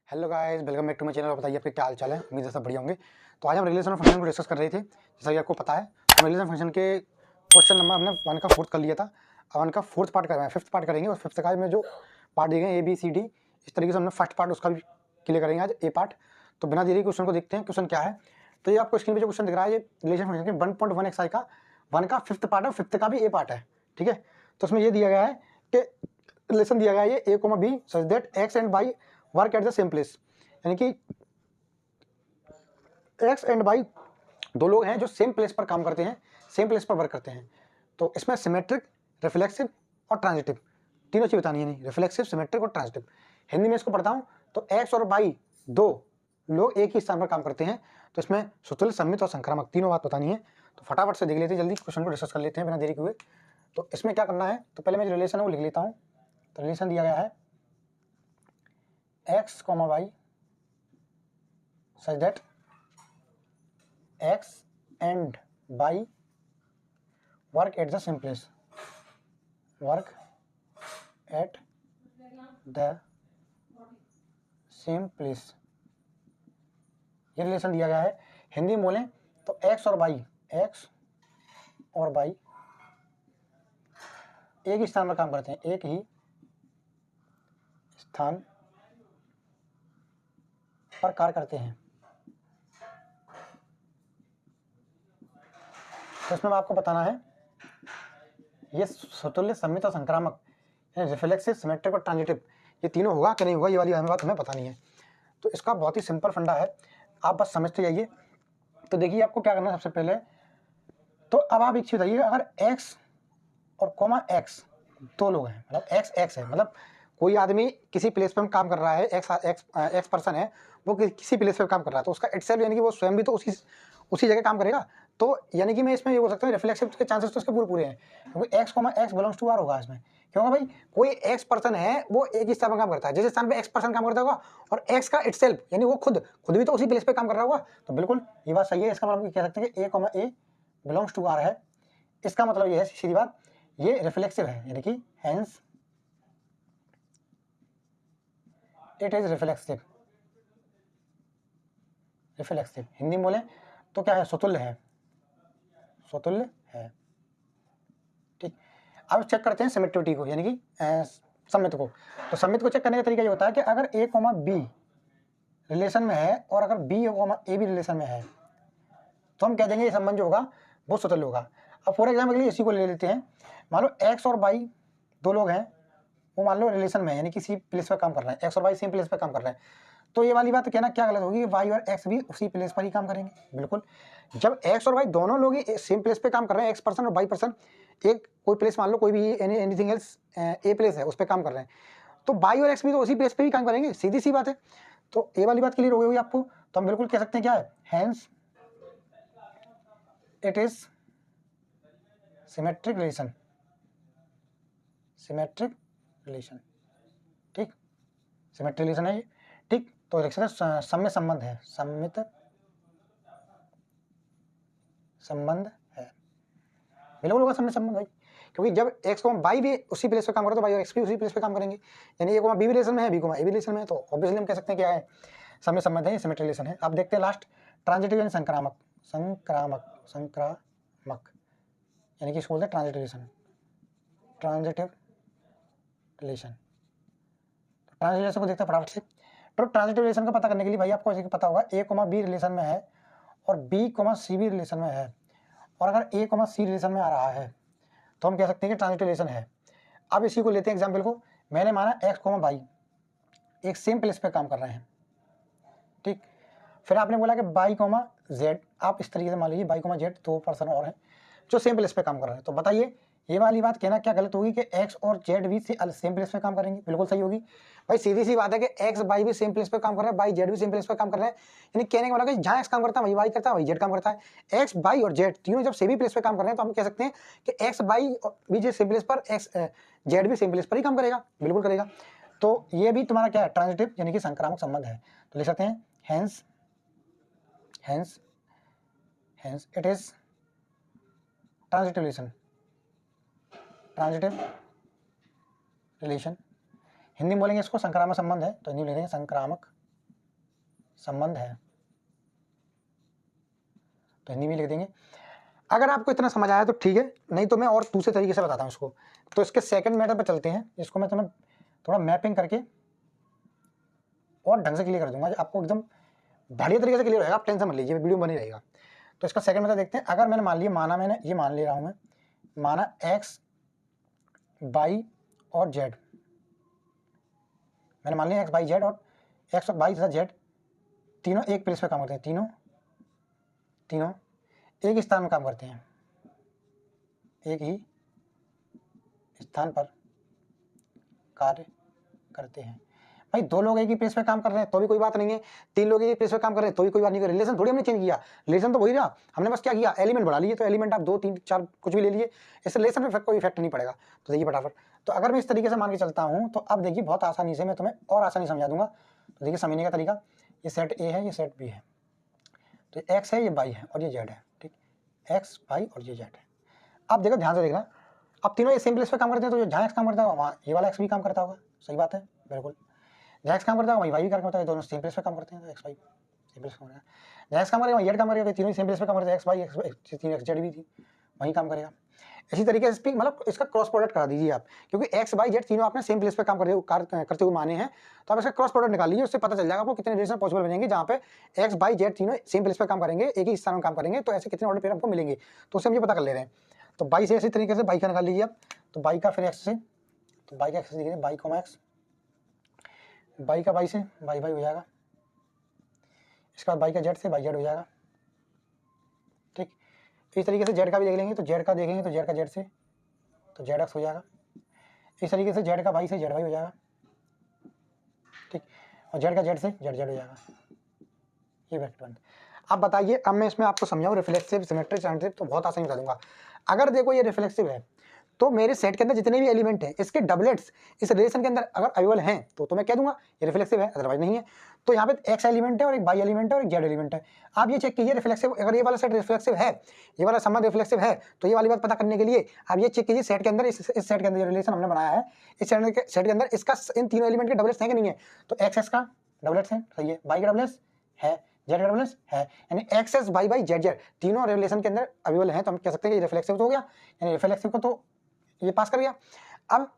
Hello guys, welcome back to my channel. और बताइए आपके क्या हाल चाल है। उम्मीद है सब बढ़िया होंगे। तो आज हम रिलेशन ऑफ फंक्शन को डिस्कस कर रहे थे। जैसा कि आपको पता है, हम रिलेशन फंक्शन के क्वेश्चन नंबर हमने 1 का 4th कर लिया था। अब 1 का 4th पार्ट कर रहे हैं, 5th पार्ट करेंगे। और 5th का में जो पार्ट दिए गए A B C D, इस तरीके से हमने फर्स्ट पार्ट उसका भी क्लियर करेंगे आज A पार्ट। तो बिना देरी क्वेश्चन को देखते हैं, क्वेश्चन क्या है। तो ये आपको स्क्रीन पर जो क्वेश्चन दिख रहा है, ये रिलेशन फंक्शन के 1.1 XI का 1 का 5th पार्ट है, 5th का भी A पार्ट है। ठीक है, तो उसमें ये दिया गया है कि रिलेशन दिया गया है ये A, B such that X and Y work at the same place. यानी कि एक्स एंड वाई दो लोग हैं जो सेम प्लेस पर काम करते हैं, सेम प्लेस पर वर्क करते हैं। तो इसमें सिमेट्रिक, रिफ्लेक्सिव और ट्रांजिटिव तीनों चीज बतानी है। नहीं, रिफ्लेक्सिव, सिमेट्रिक और ट्रांजिटिव। हिंदी में इसको पढ़ता हूं तो एक्स और वाई दो लोग एक ही स्थान पर काम करते हैं। तो इसमें सुतुल्य, सम्मित और संक्रामक तीनों बात बतानी है। तो फटाफट से देख लेते हैं, जल्दी क्वेश्चन को डिस्कस कर लेते हैं बिना देरी हुए। तो इसमें क्या करना है, तो पहले मैं जो रिलेशन है वो लिख लेता हूँ। तो रिलेशन दिया गया है x comma y such that X and Y work at the same place. Work at the same place. ये रिलेशन दिया गया है। हिंदी में बोलें तो X और Y एक ही स्थान पर काम करते हैं, एक ही स्थान पर कार्य करते हैं। तो इसमें आपको बताना है ये सुतुल्य, सम्मित और संक्रामक, रिफ्लेक्सिव, सिमेट्रिक और ट्रांजिटिव, ये तीनों होगा कि नहीं होगा, ये वाली बात हमें बतानी है। तो इसका बहुत ही सिंपल फंडा है, आप बस समझते जाइए। तो देखिए आपको क्या करना है सबसे पहले। तो अब आप एक चीज बताइए, अगर x और कॉमा x दो लोग हैं, मतलब x है, मतलब कोई आदमी किसी प्लेस पर काम कर रहा है, एक्स पर्सन है, वो किसी प्लेस पर काम कर रहा है, तो उसका इटसेल्फ यानी कि वो स्वयं भी तो उसी जगह काम करेगा। तो यानी कि मैं इसमें ये बोल सकता हूँ रिफ्लेक्सिव के चांसेस तो इसके पूरे हैं, क्योंकि x comma x belongs to R होगा इसमें। क्योंकि भाई कोई x पर्सन है, वो एक ही स्थान पर काम करता है, जिस स्थान पे x पर्सन काम करता होगा और x का इटसेल्फ यानी वो खुद भी तो उसी प्लेस पे काम कर रहा होगा। तो बिल्कुल ये बात सही है। इसका मतलब कह सकते हैं कि a बिलोंग्स टू R है। इसका मतलब ये है, सीधी बात, ये रिफ्लेक्सिव है, यानी कि hence it is reflexive. Hindi में बोले तो क्या है, स्वतुल्य है, ठीक। अब चेक करते हैं सिमेट्रिटी को, यानी कि सम्मित को। तो सम्मित को चेक करने का तरीका ये होता है कि अगर A, B रिलेशन में है और अगर B, A भी रिलेशन में है, तो हम कह देंगे ये संबंध जो होगा वो स्वतुल्य होगा। अब फॉर एग्जाम्पल के लिए इसी को ले लेते हैं। मान लो X और Y दो लोग हैं, वो मान लो रिलेशन में है, यानी किसी प्लेस पर काम कर रहे हैं, X और Y सेम प्लेस पर काम कर रहे हैं। तो ये वाली बात कहना क्या गलत होगी, Y और X भी उसी प्लेस पर ही काम करेंगे। बिल्कुल, जब X और Y दोनों लोग ही सेम प्लेस पे काम कर रहे हैं, X पर्सन और Y पर्सन एक कोई प्लेस मान लो, कोई भी एनीथिंग एल्स A प्लेस है उस पर काम कर रहे हैं, तो Y और X भी तो उसी प्लेस पे ही काम करेंगे, सीधी सी बात है। तो ये वाली बात क्लियर हो गई आपको। तो हम बिल्कुल कह सकते हैं क्या है, hence it is symmetric relation, ठीक, सिमेट्रिक रिलेशन है ये, ठीक। तो लिख सकते हैं सम्मित संबंध है, बिल्कुल होगा सम्मित संबंध भाई, क्योंकि जब x को y भी उसी प्लेस पे काम करते तो y और x भी उसी प्लेस पे काम करेंगे। यानी a को b रिलेशन में है, b को a भी रिलेशन में है, तो ऑब्वियसली हम कह सकते हैं क्या है, सम्मित संबंध है, सिमेट्रिक रिलेशन है। अब देखते हैं लास्ट, ट्रांजिटिव यानी संक्रामक, यानी कि इसको बोलते हैं ट्रांजिटिव रिलेशन। ट्रांजिटिव रिलेशन को देखते हैं फटाफट से। तो ट्रांजिटिव रिलेशन का पता करने के लिए भाई आपको ऐसे पता होगा, a, b रिलेशन में है और b, c भी रिलेशन में है, और अगर a, c रिलेशन में आ रहा है तो हम कह सकते हैं कि ट्रांजिटिव रिलेशन है। अब इसी को लेते हैं एग्जाम्पल को। मैंने माना x, y एक सेम प्लेस पे काम कर रहे हैं, ठीक। फिर आपने बोला कि y, z, आप इस तरीके से मान लीजिए y, z दो पर्सन और हैं जो सेम प्लेस पे काम कर रहे हैं। तो बताइए ये वाली बात कहना क्या गलत होगी कि x और z भी सेम प्लेस पे काम करेंगे, बिल्कुल सही होगी भाई। सीधी सी बात है कि x, y भी सेम प्लेस पे काम कर रहे हैं, y, z भी सेम प्लेस पे काम कर रहे हैं। यानी कहने का मतलब कि जहाँ x काम करता है वही y करता है, वही z काम करता है। x, y और z तीनों जब सेम प्लेस पे काम कर रहे हैं तो हम कह सकते हैं कि x, y भी जो सेम प्लेस पर, z भी सेम प्लेस पर ही काम करेगा, बिल्कुल करेगा। तो ये भी तुम्हारा क्या है, ट्रांजिटिव यानी कि संक्रामक संबंध है। तो लिख सकते हैं hence it is transitive relation. Hindi में बोलेंगे इसको संक्रामक संबंध है, तो हिंदी में लिखेंगे संक्रामक संबंध है, तो हिंदी में लिख देंगे। अगर आपको इतना समझ आया तो ठीक है, नहीं तो मैं और दूसरे तरीके से बताता हूँ इसको। तो इसके सेकंड मेथड पर चलते हैं, इसको मैं तुम्हें थोड़ा मैपिंग करके और ढंग से क्लियर कर दूंगा, आपको एकदम बढ़िया तरीके से क्लियर होगा, आप टेंशन मत लीजिए, वीडियो बनी रहेगा। तो इसका सेकंड मेथड देखते हैं। अगर मैंने मान लिया, माना मैंने ये मान ले रहा हूँ मैं, माना एक्स वाई और जेड, मैंने मान लिया एक्स वाई जेड, और एक्स वाई तथा जेड तीनों एक प्लेस पे काम करते हैं, तीनों एक स्थान में काम करते हैं, एक ही स्थान पर कार्य करते हैं। भाई दो लोग एक ही प्लेस पे काम कर रहे हैं तो भी कोई बात नहीं है, तीन लोग एक ही प्लेस पे काम कर रहे हैं तो भी कोई बात नहीं है। रिलेशन थोड़ी हमने चेंज किया, रिलेशन तो वही रहा, हमने बस क्या किया, एलिमेंट बढ़ा लिए। तो एलिमेंट आप 2 3 4 कुछ भी ले लिए, इससे रिलेशन में कोई इफेक्ट नहीं पड़ेगा। तो देखिए फटाफट, तो अगर मैं इस तरीके से मान के चलता हूँ तो अब देखिए बहुत आसानी से मैं तुम्हें और आसानी समझा दूंगा। तो देखिए समझने का तरीका, ये सेट ए है, ये सेट बी है, तो एक्स है, ये वाई है और ये जेड है, ठीक, एक्स वाई और ये जेड है। अब देखो ध्यान से देखना, अब तीनों ये सेम प्लेस पे काम करते हैं, तो जहाँ एक्स काम करता होगा वहाँ ये वाला एक्स भी काम करता होगा, सही बात है, बिल्कुल। जहाँ एक्स काम करता है वहीं वाई भी काम करता है, दोनों सेम प्लेस पे काम करते हैं, तो एक्स वाई सेम प्लेस पे काम करेगा। जहाँ एक्स काम करेगा वहीं जेड काम करेगा, तीनों ही सेम प्लेस पे काम करते हैं, एक्स वाई तीन एक्स जेड भी थी वहीं काम करेगा। इसी तरीके से मतलब इसका क्रॉस प्रोडक्ट करा दीजिए आप, क्योंकि एक्स वाई जेड तीनों आपने सेम प्लेस पे काम करते हुए माने हैं, तो आप इसका क्रॉस प्रोडक्ट निकाल लीजिए, उससे पता चल जाएगा आपको कितने रिलेशन पॉसिबल बनेंगे जहाँ पे एक्स वाई जेड तीनों सेम प्लेस पे काम करेंगे, एक ही स्थान में काम करेंगे, तो ऐसे कितने ऑर्डर पेयर आपको मिलेंगे, तो उससे हम ये पता कर ले रहे हैं। तो बाई से इसी तरीके से बाई का निकाल लीजिए आप, तो बाई का फिर एक्स से, तो बाई का एक्स से देखिए बाई कॉमा एक्स, बाई का बाई से बाई बाई हो जाएगा, इसके बाद बाई का जेड से बाई जेड हो जाएगा, ठीक। इस तरीके से जेड का भी देख लेंगे, तो जेड का देखेंगे तो जेड का जेड से तो जेड एक्स हो जाएगा, इस तरीके से जेड का बाई से जेड वाई हो जाएगा, ठीक, और जेड का जेड से जेड जेड हो जाएगा, ये वेक्टर बन। अब बताइए, अब मैं इसमें आपको समझाऊँ रिफ्लेक्सिव, सिमेट्रिक, ट्रांजिटिव, तो बहुत आसानी बता दूंगा। अगर देखो ये रिफ्लेक्सिव है तो मेरे सेट के अंदर जितने भी एलिमेंट हैं इसके डबलेट्स इस रिलेशन के अंदर अगर अवेलेबल हैं तो मैं कह दूंगा ये रिफ्लेक्सिव है, अदरवाइज नहीं है। तो यहाँ पे एक्स एलिमेंट है और एक वाई एलिमेंट है और एक जेड एलिमेंट है। आप ये चेक कीजिए रिफ्लेक्सिव, अगर ये वाला सेट रिफ्लेक्सिव है, ये वाला संबंध रिफ्लेक्सिव है, तो ये वाली बात पता करने के लिए आप ये चेक कीजिए सेट के अंदर, इस सेट के अंदर रिलेशन हमने बनाया है, इस सेट के अंदर इसका इन तीनों एलिमेंट के डबलेट्स हैं कि नहीं है। तो एक्स का डबलेट्स है, सही है, वाई का डबलेट्स है, जेड का डबलेट्स है, यानी x s y y z z तीनों रिलेशन के अंदर अवेलेबल हैं, तो हम कह सकते हैं कि रिफ्लेक्सिव तो हो गया, यानी रिफ्लेक्सिव को तो ये पास कर गया। अब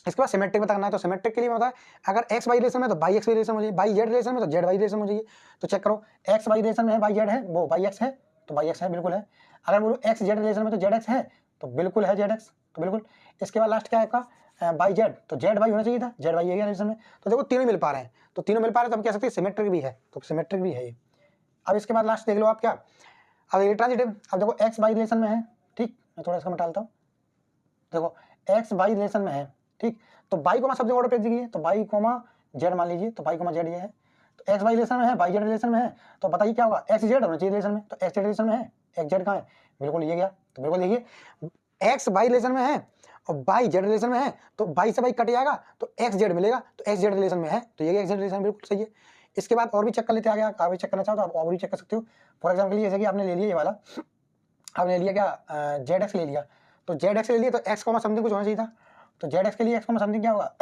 इसके बाद सिमेट्रिक में करना है, तो सिमेट्रिक के लिए होता है अगर एक्स वाई रिलेशन में तो बाई एक्स रिलेशन हो जाए, बाई जेड रिलेशन में तो जेड वाई रिलेशन हो जाइए। तो चेक करो, एक्स वाई रिलेशन में है, बाई जेड है, वो बाई एक्स है, तो बाई एक्स है, बिल्कुल है। अगर बोलो एक्स जेड रिलेशन में तो जेड एक्स है, तो बिल्कुल है जेड एक्स, तो बिल्कुल। इसके बाद लास्ट क्या है आपका बाई जेड, तो जेड वाई होना चाहिए था, जेड वाई है रिलेशन में, तो देखो तीनों मिल पा रहे हैं, तो तीनों मिल पा रहे हैं, तो हम कह सकते हैं सिमेट्रिक भी है, तो सिमेट्रिक भी है ये। अब इसके बाद लास्ट देख लो आप क्या, अब ये ट्रांजिटिव, अब देखो एक्स वाई रिलेशन में है, ठीक, मैं थोड़ा इसका मिटालता हूँ, देखो एक्स वाई रिलेशन में है, ठीक, तो बाई कोमा सब जगह ऑर्डर पे दीजिए, तो बाई कोमा जेड मान लीजिए, तो बाई कोमा जेड ये है, तो एक्स वाई रिलेशन में है, बाई जेड रिलेशन में है, तो बताइए क्या होगा, एक्स जेड होना चाहिए रिलेशन में, तो एक्स जेड रिलेशन में है, एक्स जेड कहाँ है, बिल्कुल ये गया, तो बिल्कुल देखिए एक्स वाई रिलेशन में है और बाई जेड रिलेशन में है, तो बाई से बाई कट जाएगा तो एक्स जेड मिलेगा, तो एक्स जेड रिलेशन में है, तो ये एक्स जेड रिलेशन बिल्कुल सही है। इसके बाद और भी चेक कर लेते हैं, आगे आप भी चेक करना चाहो तो आप और भी चेक कर सकते हो। फॉर एग्जाम्पल जैसे कि आपने ले लिया ये वाला, आपने लिया क्या जेड एक्स ले लिया, तो जेड एक्स ले लिया, तो एक्स कोमा समथिंग कुछ होना चाहिए था, तो जेड एक्स के लिए एक्स कोमा समथिंग क्या होगा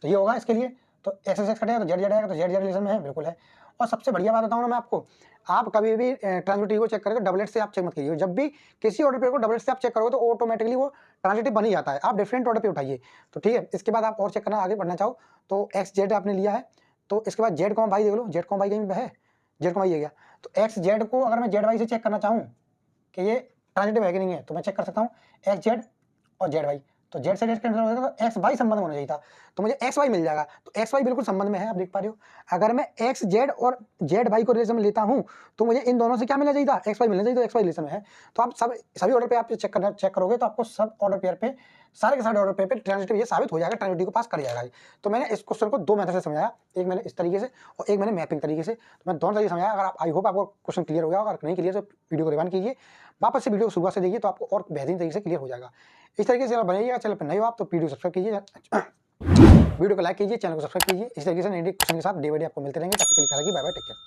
तो ये होगा इसके लिए, तो एक्स एक्स कटेगा तो जेड जेड आएगा, तो जेड जेड रिलेशन में है, बिल्कुल है। और सबसे बढ़िया बात बताऊँ ना मैं आपको, आप कभी भी ट्रांजिटिव को चेक करोगे डबलेट से आप चेक मत कीजिए, जब भी किसी ऑर्डर पेयर को डबलेट से आप चेक करोगे तो ऑटोमेटिकली वो ट्रांजिटिव बन ही जाता है, आप डिफरेंट ऑर्डर पे उठाइए, तो ठीक है। इसके बाद आप और चेक करना, आगे बढ़ना चाहो तो एक्स जेड आपने लिया है, तो इसके बाद जेड कोमा बाई देख लो, जेड कोमा बाई कहीं पे है, जेड कोमा ये गया, तो एक्स जेड को अगर मैं जेड वाई से चेक करना चाहूँ कि ये ट्रांजिटिव है कि नहीं है, तो मैं चेक कर सकता हूँ एक्स जेड और जेड वाई, तो जेड से जेड कैंसिल हो जाएगा, तो एक्स वाई संबंध होना चाहिए था, तो मुझे एक्स वाई मिल जाएगा, तो एक्स वाई बिल्कुल संबंध में है, आप देख पा रहे हो। अगर मैं एक्स जेड और जेड वाई को रिलेशन में लेता हूं तो मुझे इन दोनों से क्या मिलना चाहिए था, एक्स वाई मिलना चाहिए, तो एक्स वाई रिलेशन में है। तो आप सभी ऑर्डर पे आप चेक करोगे तो आपको सब ऑर्डर पेयर पे, सारे के सारे ऑर्डर पेयर पे ट्रांजिटिव ये साबित हो जाएगा, ट्रांजिटिव को पास कर जाएगा। तो मैंने इस क्वेश्चन को दो मेथड से समझाया, एक मैंने इस तरीके से और एक मैंने मैपिंग तरीके से, तो मैं दोनों तरीके समझाया। अगर आप आई होप आपको क्वेश्चन क्लियर हो गया, अगर नहीं क्लियर तो वीडियो को रिवाइंड कीजिए, वापस से वीडियो सुबह से देखिए, तो आपको और बेहतरीन तरीके से क्लियर हो जाएगा। इस तरीके से बनाइएगा, चैनल पर नए हो आप तो वीडियो सब्सक्राइब कीजिए, वीडियो को लाइक कीजिए, चैनल को सब्सक्राइब कीजिए। इस तरीके से नए क्वेश्चन के साथ डे बाय डे आपको मिलते रहेंगे। तब तक के लिए बाय बाय, टेक केयर।